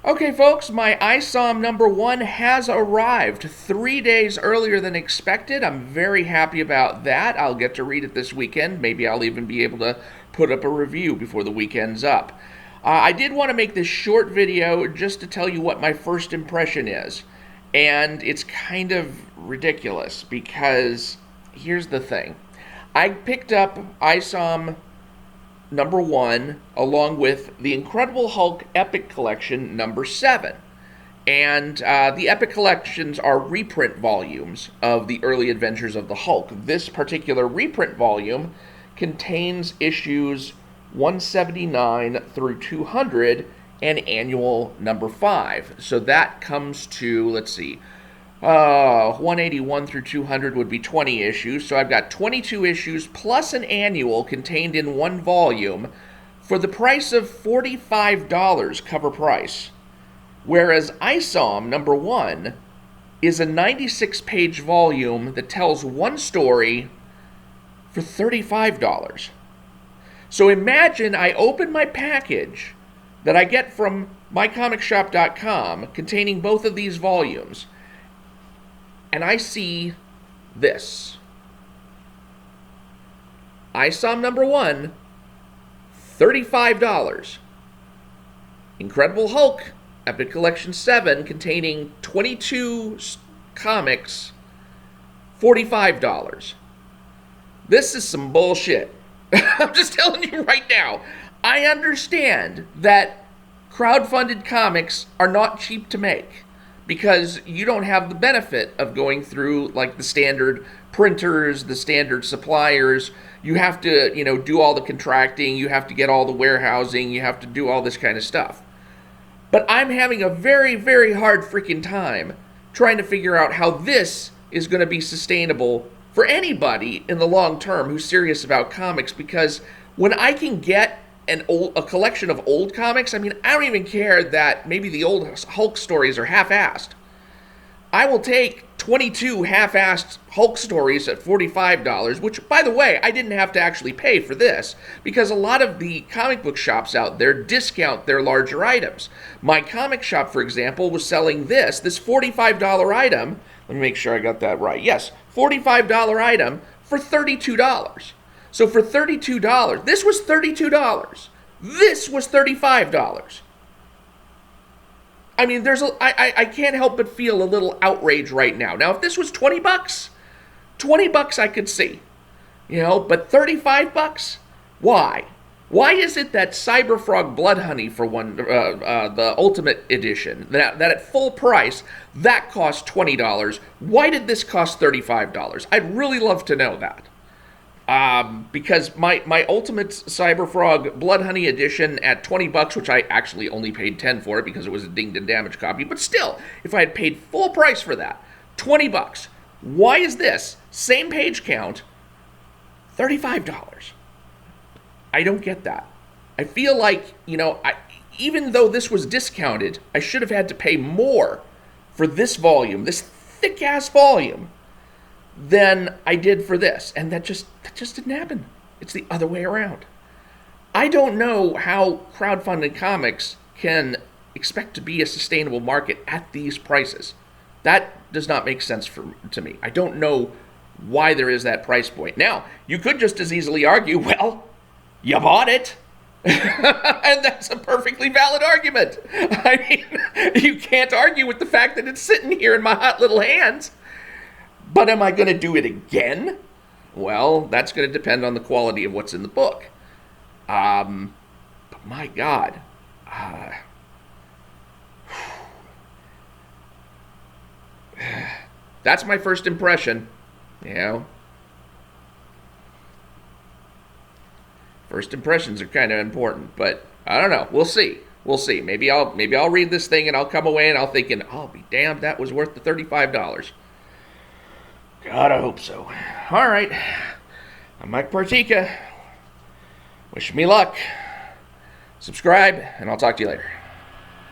Okay, folks, my Isom #1 has arrived 3 days earlier than expected. I'm very happy about that. I'll get to read it this weekend. Maybe I'll even be able to put up a review before the weekend's up. I did want to make this short video just to tell you what my first impression is. And it's kind of ridiculous because here's the thing. I picked up Isom #1 along with the Incredible Hulk Epic Collection #7. And the Epic Collections are reprint volumes of the early adventures of the Hulk. This particular reprint volume contains issues 179 through 200 and annual #5. So that comes to, let's see, 181 through 200 would be 20 issues. So I've got 22 issues plus an annual contained in one volume for the price of $45 cover price. Whereas Isom #1 is a 96-page volume that tells one story for $35. So imagine I open my package that I get from mycomicshop.com containing both of these volumes, and I see this. Isom #1, $35. Incredible Hulk Epic Collection 7 containing 22 comics, $45. This is some bullshit. I'm just telling you right now. I understand that crowdfunded comics are not cheap to make because you don't have the benefit of going through like the standard printers, the standard suppliers. You have to, do all the contracting, you have to get all the warehousing, you have to do all this kind of stuff. But I'm having a very, very hard freaking time trying to figure out how this is going to be sustainable for anybody in the long term who's serious about comics, because when I can get a collection of old comics, I don't even care that maybe the old Hulk stories are half-assed. I will take 22 half-assed Hulk stories at $45, which, by the way, I didn't have to actually pay for this, because a lot of the comic book shops out there discount their larger items. My comic shop, for example, was selling this $45 item. Let me make sure I got that right. Yes, $45 item for $32. So for $32, this was $32. This was $35. I can't help but feel a little outrage right now. Now, if this was $20, $20 I could see, but $35, why? Why is it that Cyberfrog Blood Honey for one, the Ultimate Edition, that at full price, that cost $20? Why did this cost $35? I'd really love to know that. Because my Ultimate Cyberfrog Blood Honey edition at $20, which I actually only paid $10 for it because it was a dinged and damaged copy, but still, if I had paid full price for that, $20, why is this, same page count, $35? I don't get that. I feel like, even though this was discounted, I should have had to pay more for this volume, this thick-ass volume, than I did for this. And that just didn't happen. It's the other way around. I don't know how crowdfunded comics can expect to be a sustainable market at these prices. That does not make sense to me. I don't know why there is that price point. Now, you could just as easily argue, well, you bought it. And that's a perfectly valid argument. You can't argue with the fact that it's sitting here in my hot little hands. But am I going to do it again? Well, that's going to depend on the quality of what's in the book. But my God. That's my first impression. First impressions are kind of important, but I don't know. We'll see. Maybe I'll read this thing and I'll come away and I'll thinking, I'll be damned, that was worth the $35. God, I hope so. All right. I'm Mike Partika. Wish me luck. Subscribe, and I'll talk to you later.